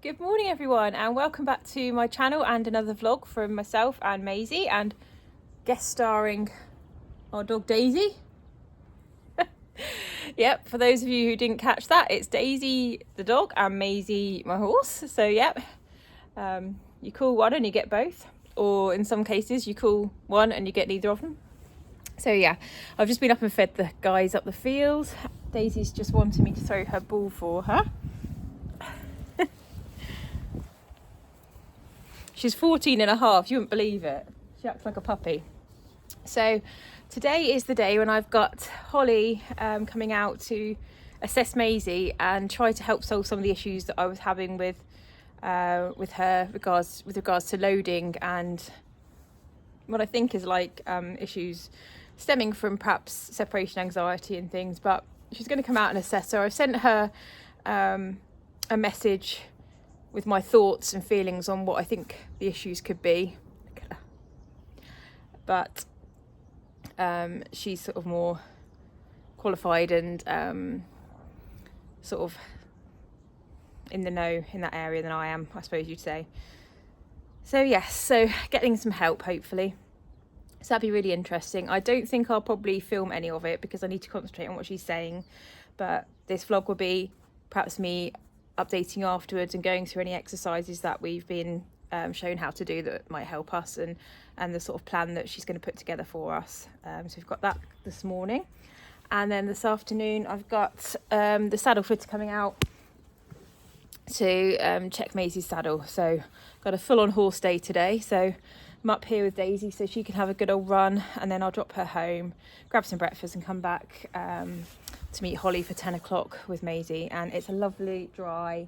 Good morning everyone, and welcome back to my channel and another vlog from myself and Maisie, and guest starring our dog Daisy. Yep, for those of you who didn't catch that, it's Daisy the dog and Maisie my horse. So yep, you call one and you get both, or in some cases you call one and you get neither of them. So yeah, I've just been up and fed the guys up the field. Daisy's just wanting me to throw her ball for her. She's 14 and a half, you wouldn't believe it. She acts like a puppy. So today is the day when I've got Holly coming out to assess Maisie and try to help solve some of the issues that I was having with her with regards to loading and what I think is like issues stemming from perhaps separation anxiety and things. But she's going to come out and assess her. I've sent her a message with my thoughts and feelings on what I think the issues could be. But she's sort of more qualified and sort of in the know in that area than I am, I suppose you'd say. So yes, so getting some help hopefully. So that'd be really interesting. I don't think I'll probably film any of it because I need to concentrate on what she's saying. But this vlog will be perhaps me updating afterwards and going through any exercises that we've been shown how to do that might help us, and the sort of plan that she's going to put together for us. So we've got that this morning, and then this afternoon I've got the saddle fitter coming out to check Maisie's saddle. So got a full-on horse day today, so I'm up here with Daisy so she can have a good old run, and then I'll drop her home, grab some breakfast and come back to meet Holly for 10 o'clock with Maisie. And it's a lovely, dry,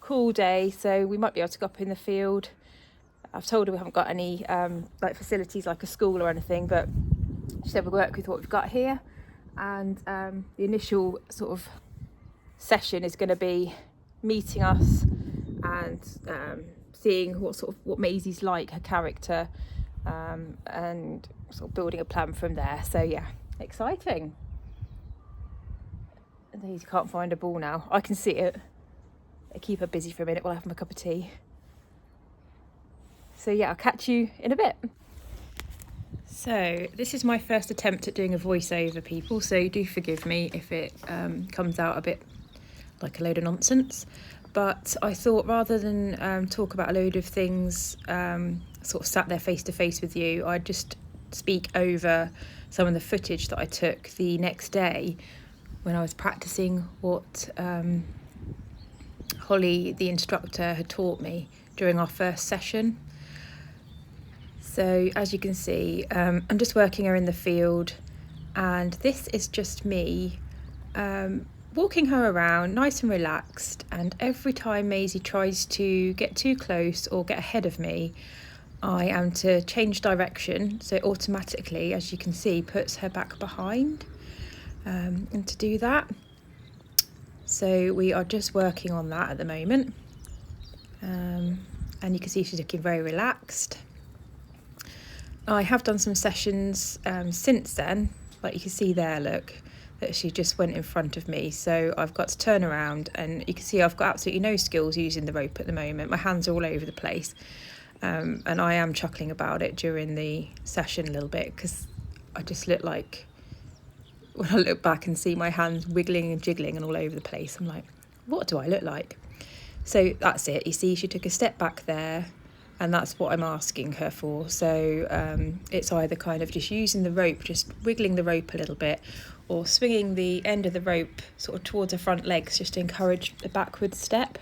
cool day, so we might be able to go up in the field. I've told her we haven't got any like facilities like a school or anything, but she said we'll work with what we've got here. And the initial sort of session is going to be meeting us and seeing what Maisie's like, her character, and sort of building a plan from there. So yeah, exciting. Daisy can't find a ball now. I can see it. I keep her busy for a minute while I have my cup of tea. So yeah, I'll catch you in a bit. So this is my first attempt at doing a voiceover, people, so do forgive me if it comes out a bit like a load of nonsense. But I thought rather than talk about a load of things sort of sat there face to face with you, I'd just speak over some of the footage that I took the next day when I was practicing what Holly, the instructor, had taught me during our first session. So as you can see, I'm just working her in the field, and this is just me walking her around nice and relaxed. And every time Maisie tries to get too close or get ahead of me, I am to change direction, so it automatically, as you can see, puts her back behind. And to do that, so we are just working on that at the moment, and you can see she's looking very relaxed. I have done some sessions since then, like you can see there, look, that she just went in front of me, so I've got to turn around, and you can see I've got absolutely no skills using the rope at the moment. My hands are all over the place, and I am chuckling about it during the session a little bit, because I just look like, when I look back and see my hands wiggling and jiggling and all over the place, I'm like, what do I look like? So that's it. You see, she took a step back there, and that's what I'm asking her for. So it's either kind of just using the rope, just wiggling the rope a little bit, or swinging the end of the rope sort of towards her front legs, just to encourage a backward step.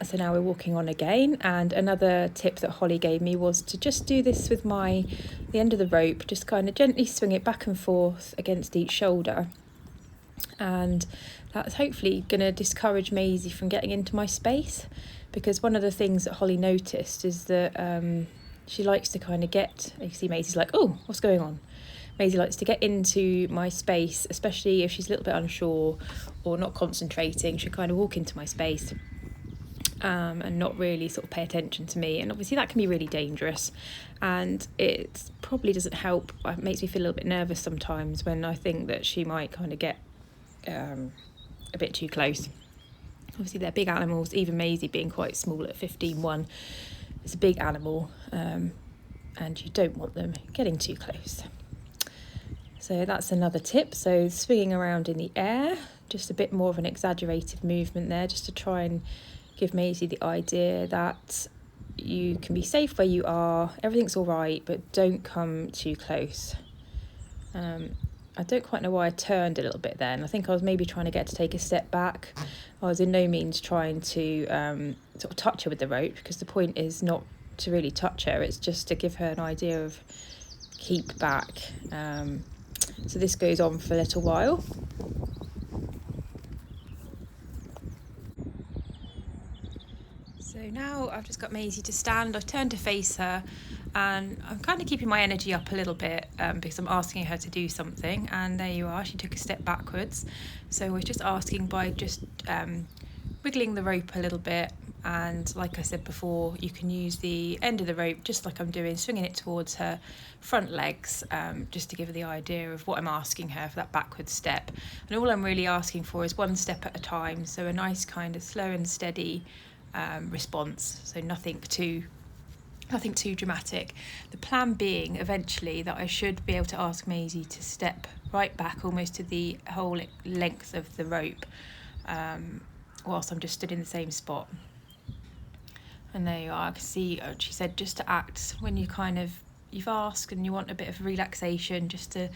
So now we're walking on again, and another tip that Holly gave me was to just do this with the end of the rope, just kind of gently swing it back and forth against each shoulder, and that's hopefully going to discourage Maisie from getting into my space, because one of the things that Holly noticed is that she likes to kind of get, you see Maisie's like, oh, what's going on? Maisie likes to get into my space, especially if she's a little bit unsure or not concentrating. She'll kind of walk into my space and not really sort of pay attention to me, and obviously that can be really dangerous, and it probably doesn't help. It makes me feel a little bit nervous sometimes when I think that she might kind of get a bit too close. Obviously they're big animals, even Maisie being quite small at 15.1, it's a big animal, and you don't want them getting too close. So that's another tip. So swinging around in the air, just a bit more of an exaggerated movement there, just to try and give Maisie the idea that you can be safe where you are, everything's all right, but don't come too close. I don't quite know why I turned a little bit then. I think I was maybe trying to get to take a step back. I was in no means trying to sort of touch her with the rope, because the point is not to really touch her, it's just to give her an idea of keep back. So this goes on for a little while. So now I've just got Maisie to stand, I've turned to face her, and I'm kind of keeping my energy up a little bit because I'm asking her to do something, and there you are, she took a step backwards. So we're just asking by just wiggling the rope a little bit, and like I said before, you can use the end of the rope just like I'm doing, swinging it towards her front legs, just to give her the idea of what I'm asking her for that backward step. And all I'm really asking for is one step at a time, so a nice kind of slow and steady response, so nothing too dramatic. The plan being eventually that I should be able to ask Maisie to step right back almost to the whole length of the rope, whilst I'm just stood in the same spot. And there you are, I can see she said just to act when you've asked and you want a bit of relaxation, just to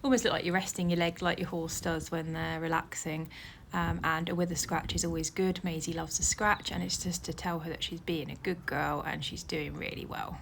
almost look like you're resting your leg like your horse does when they're relaxing. And a wither scratch is always good. Maisie loves a scratch, and it's just to tell her that she's being a good girl and she's doing really well.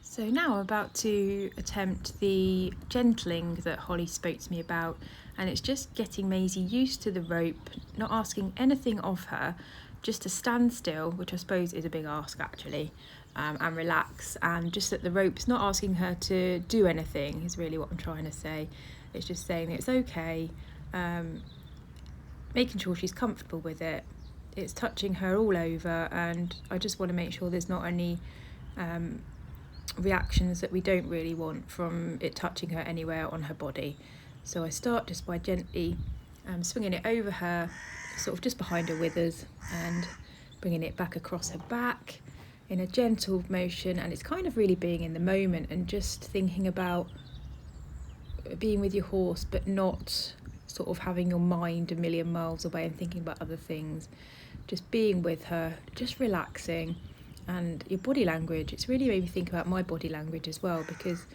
So now I'm about to attempt the gentling that Holly spoke to me about, and it's just getting Maisie used to the rope, not asking anything of her, just to stand still, which I suppose is a big ask actually, and relax, and just that the rope's not asking her to do anything is really what I'm trying to say. It's just saying that it's okay, making sure she's comfortable with it. It's touching her all over, and I just want to make sure there's not any reactions that we don't really want from it touching her anywhere on her body. So I start just by gently swinging it over her, sort of just behind her withers, and bringing it back across her back in a gentle motion. And it's kind of really being in the moment and just thinking about being with your horse, but not sort of having your mind a million miles away and thinking about other things. Just being with her, just relaxing. And your body language, it's really made me think about my body language as well, because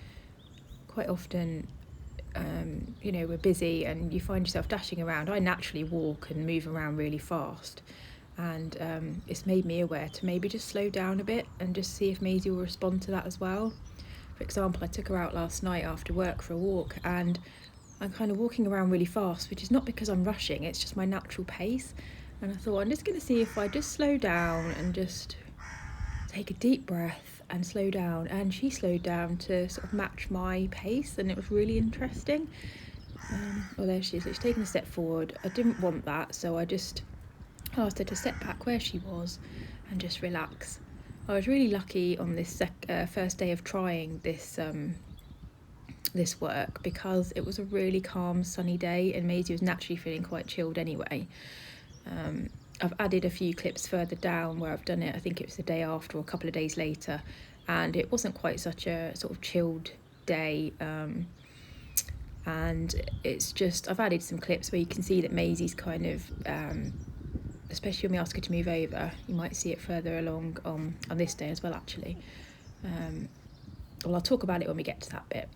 quite often we're busy and you find yourself dashing around. I naturally walk and move around really fast, and it's made me aware to maybe just slow down a bit and just see if Maisie will respond to that as well. For example, I took her out last night after work for a walk, and I'm kind of walking around really fast, which is not because I'm rushing, it's just my natural pace. And I thought, I'm just going to see if I just slow down and just take a deep breath and slow down, and she slowed down to sort of match my pace, and it was really interesting. There she is, she's taken a step forward. I didn't want that, so I just asked her to step back where she was and just relax. I was really lucky on this first day of trying this work, because it was a really calm sunny day and Maisie was naturally feeling quite chilled anyway. I've added a few clips further down where I've done it, I think it was the day after or a couple of days later, and it wasn't quite such a sort of chilled day, and it's just, I've added some clips where you can see that Maisie's kind of, especially when we ask her to move over, you might see it further along on this day as well actually. Well, I'll talk about it when we get to that bit. . 。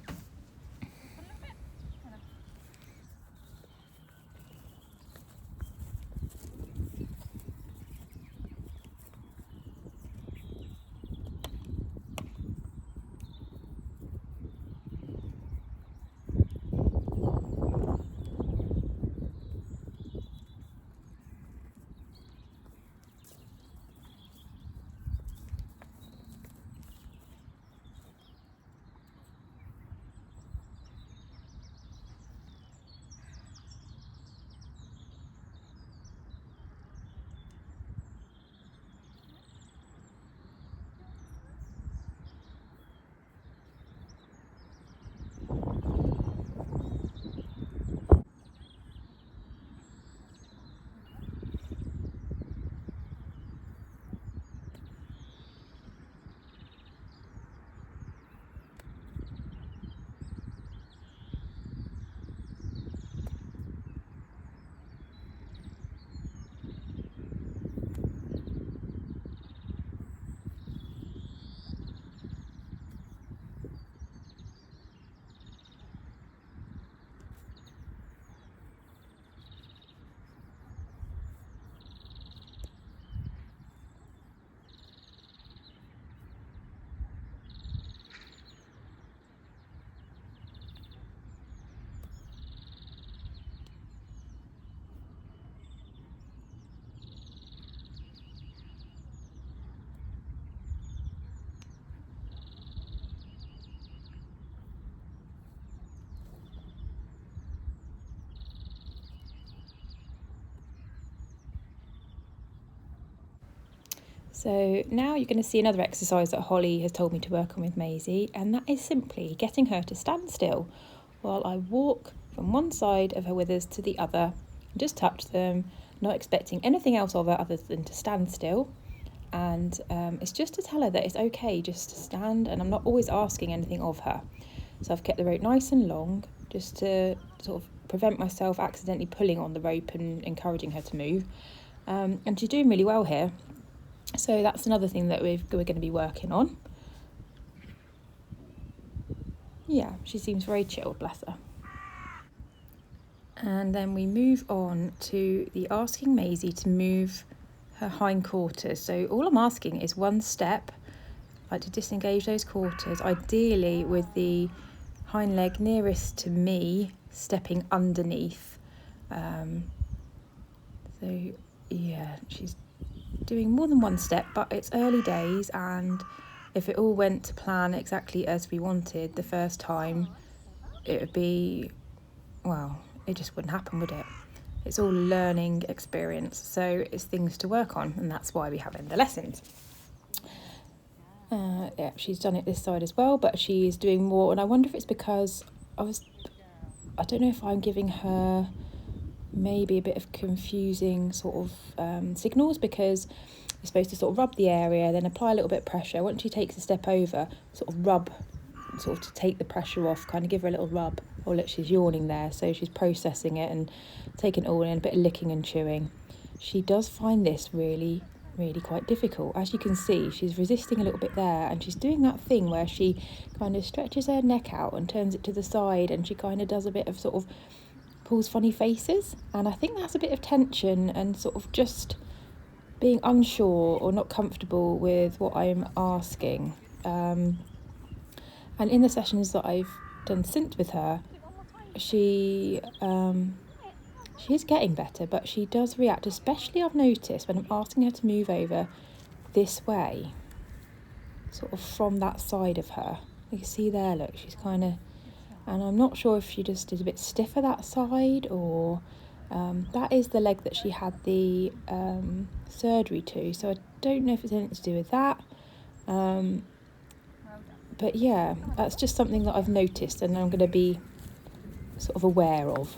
So now you're going to see another exercise that Holly has told me to work on with Maisie, and that is simply getting her to stand still while I walk from one side of her withers to the other, just touch them, not expecting anything else of her other than to stand still. And it's just to tell her that it's okay just to stand, and I'm not always asking anything of her. So I've kept the rope nice and long just to sort of prevent myself accidentally pulling on the rope and encouraging her to move. And she's doing really well here. So that's another thing that we're going to be working on. Yeah, she seems very chilled, bless her. And then we move on to the asking Maisie to move her hindquarters. So all I'm asking is one step, like to disengage those quarters, ideally with the hind leg nearest to me stepping underneath. So yeah, she's doing more than one step, but it's early days, and if it all went to plan exactly as we wanted the first time, it would be, well, it just wouldn't happen, would it? It's all learning experience, so it's things to work on, and that's why we have in the lessons. Yeah, she's done it this side as well, but she's doing more, and I wonder if it's because I don't know if I'm giving her maybe a bit of confusing sort of signals, because you're supposed to sort of rub the area, then apply a little bit of pressure. Once she takes a step over, sort of rub, sort of to take the pressure off, kind of give her a little rub. Oh look, she's yawning there, so she's processing it and taking it all in, a bit of licking and chewing. She does find this really quite difficult. As you can see, she's resisting a little bit there, and she's doing that thing where she kind of stretches her neck out and turns it to the side, and she kind of does a bit of sort of pulls funny faces, and I think that's a bit of tension and sort of just being unsure or not comfortable with what I'm asking. And in the sessions that I've done since with her, she is getting better, but she does react, especially I've noticed when I'm asking her to move over this way, sort of from that side of her. You can see there, look, she's kind of, and I'm not sure if she just is a bit stiffer that side, or that is the leg that she had the surgery to, so I don't know if it's anything to do with that. But yeah, that's just something that I've noticed and I'm going to be sort of aware of.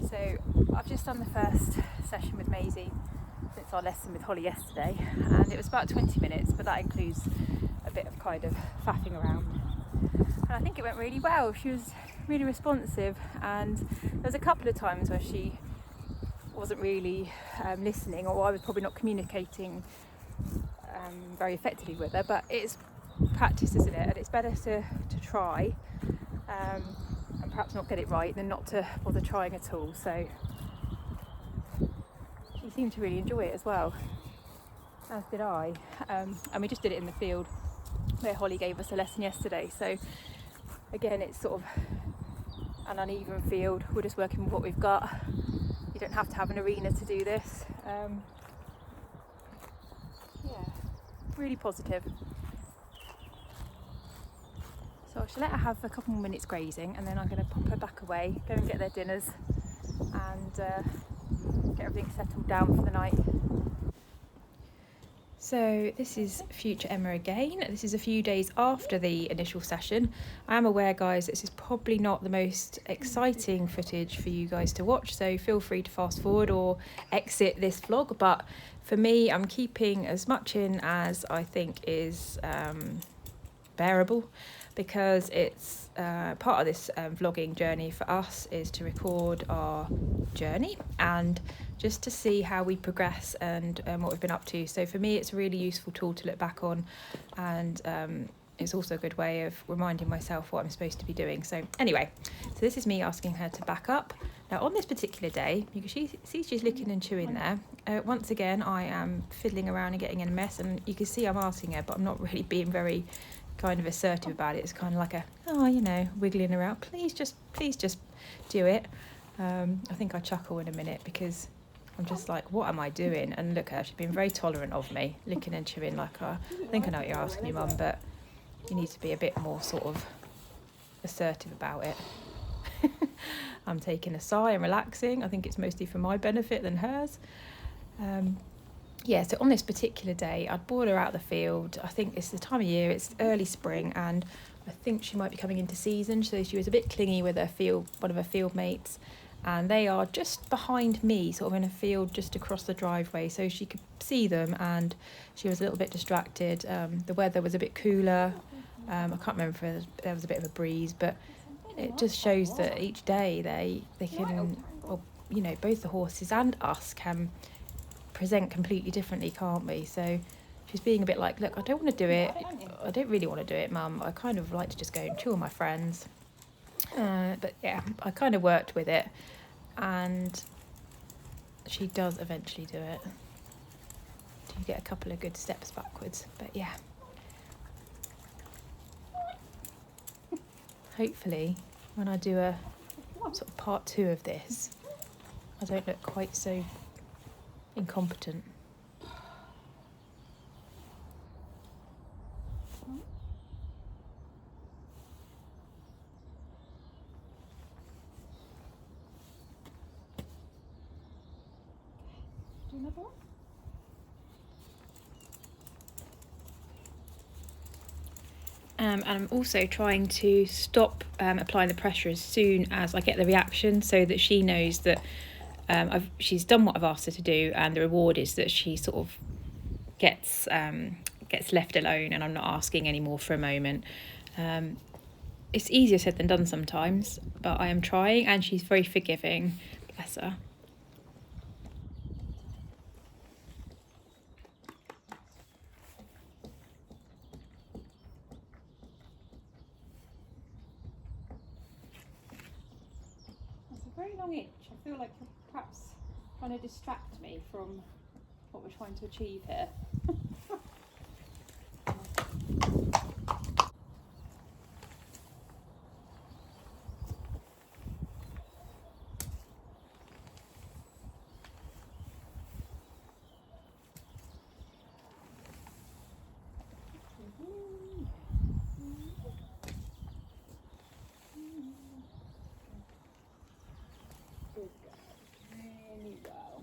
So I've just done the first session with Maisie since our lesson with Holly yesterday, and it was about 20 minutes, but that includes a bit of kind of faffing around. And I think it went really well. She was really responsive, and there was a couple of times where she wasn't really listening, or I was probably not communicating very effectively with her, but it's practice, isn't it? And it's better to try and perhaps not get it right than not to bother trying at all. So she seemed to really enjoy it as well, as did I. And we just did it in the field where Holly gave us a lesson yesterday. So again, it's sort of an uneven field. We're just working with what we've got. You don't have to have an arena to do this. Yeah, really positive. So I shall let her have a couple more minutes grazing, and then I'm going to pop her back away, go and get their dinners, and get everything settled down for the night. So this is future Emma again. This is a few days after the initial session. I am aware, guys, this is probably not the most exciting footage for you guys to watch, so feel free to fast forward or exit this vlog. But for me, I'm keeping as much in as I think is bearable. because it's part of this vlogging journey for us is to record our journey and just to see how we progress and what we've been up to. So for me, it's a really useful tool to look back on, and it's also a good way of reminding myself what I'm supposed to be doing. So anyway, so this is me asking her to back up. Now on this particular day, you can see she's licking and chewing there. Once again, I am fiddling around and getting in a mess, and you can see I'm asking her, but I'm not really being very kind of assertive about it. It's kind of like a, oh, you know, wiggling around. Please just do it. I think I chuckle in a minute because I'm just like, what am I doing? And look at her, she's been very tolerant of me, licking and chewing like I think I know what you're asking me, Mum, but you need to be a bit more sort of assertive about it. I'm taking a sigh and relaxing. I think it's mostly for my benefit than hers. Yeah, so on this particular day, I'd brought her out of the field. I think it's the time of year, it's early spring, and I think she might be coming into season, so she was a bit clingy with one of her field mates, and they are just behind me, sort of in a field just across the driveway, so she could see them, and she was a little bit distracted. The weather was a bit cooler. I can't remember if there was a bit of a breeze, but it just shows that each day they can, or, you know, both the horses and us can present completely differently, can't we? So she's being a bit like, look, I don't want to do it. I don't really want to do it, Mum. I kind of like to just go and chill with my friends. But yeah, I kind of worked with it, and she does eventually do it. You get a couple of good steps backwards, but yeah. Hopefully, when I do a sort of part 2 of this, I don't look quite so incompetent. Do another one? And I'm also trying to stop applying the pressure as soon as I get the reaction, so that she knows that she's done what I've asked her to do, and the reward is that she sort of gets left alone, and I'm not asking anymore for a moment. It's easier said than done sometimes, but I am trying, and she's very forgiving, bless her. That's a very long itch. I feel like you're perhaps trying to distract me from what we're trying to achieve here. Good girl, really well.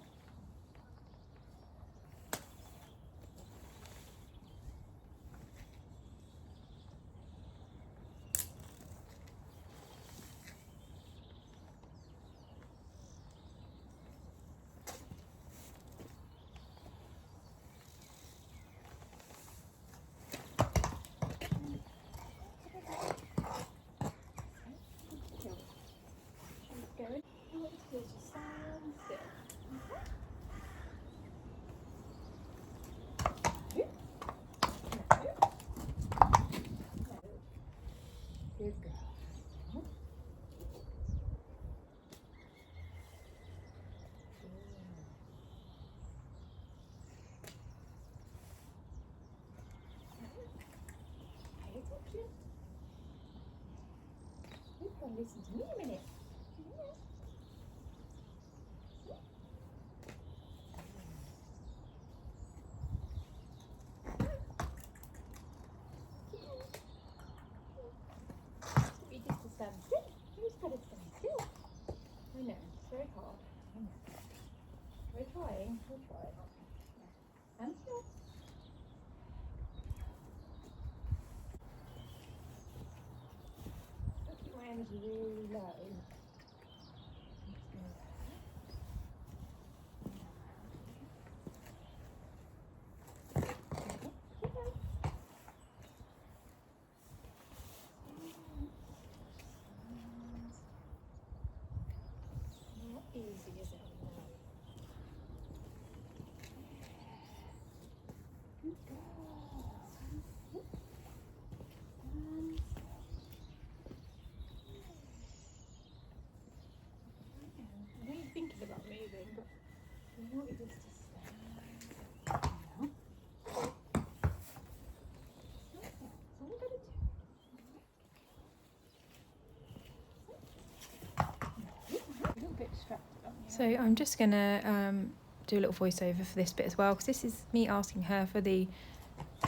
Good girl. Pay attention. You've got to listen to me a minute. We just to stand still. You just got to stand still. I know, it's very hard. I know. We're trying. And still. Put your hands really low. easy, is it? Good girl. I know you're thinking about moving, but I want you just to stay. No. That's all I'm going to do. A little bit distracted, aren't you? So I'm just going to do a little voiceover for this bit as well, because this is me asking her for the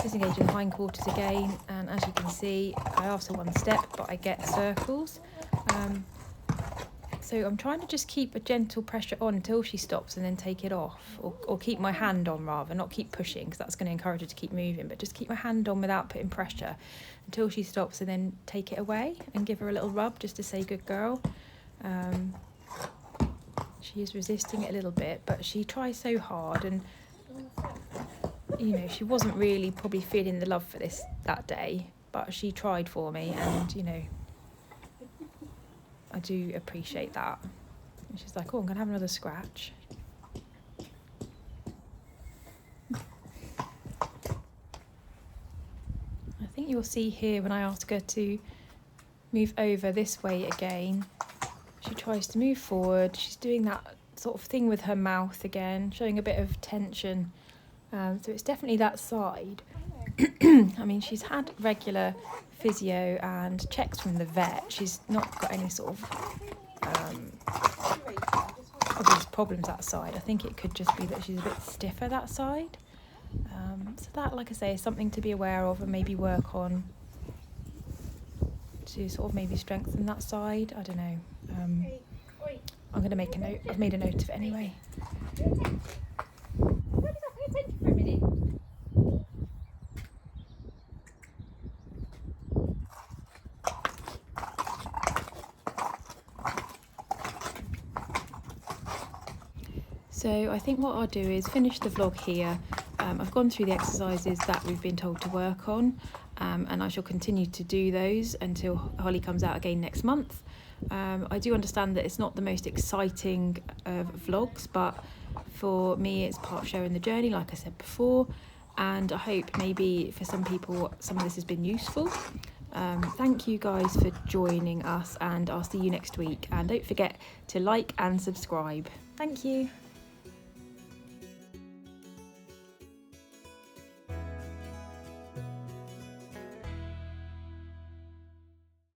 disengage in the hindquarters again, and as you can see I asked her one step but I get circles. So I'm trying to just keep a gentle pressure on until she stops and then take it off, or keep my hand on rather, not keep pushing because that's going to encourage her to keep moving, but just keep my hand on without putting pressure until she stops and then take it away and give her a little rub just to say good girl. She is resisting it a little bit, but she tries so hard, and you know, she wasn't really probably feeling the love for this that day, but she tried for me, and you know, I do appreciate that. And she's like, oh, I'm gonna have another scratch. I think you'll see here when I ask her to move over this way again, she tries to move forward. She's doing that sort of thing with her mouth again, showing a bit of tension. So it's definitely that side. I mean, she's had regular physio and checks from the vet. She's not got any sort of obvious problems that side. I think it could just be that she's a bit stiffer that side. So that, like I say, is something to be aware of and maybe work on to sort of maybe strengthen that side. I don't know. I'm going to make a note. I've made a note of it anyway. So I think what I'll do is finish the vlog here. I've gone through the exercises that we've been told to work on, and I shall continue to do those until Holly comes out again next month. I do understand that it's not the most exciting of vlogs, but for me it's part of sharing the journey, like I said before, and I hope maybe for some people some of this has been useful. Thank you guys for joining us, and I'll see you next week, and don't forget to like and subscribe. Thank you.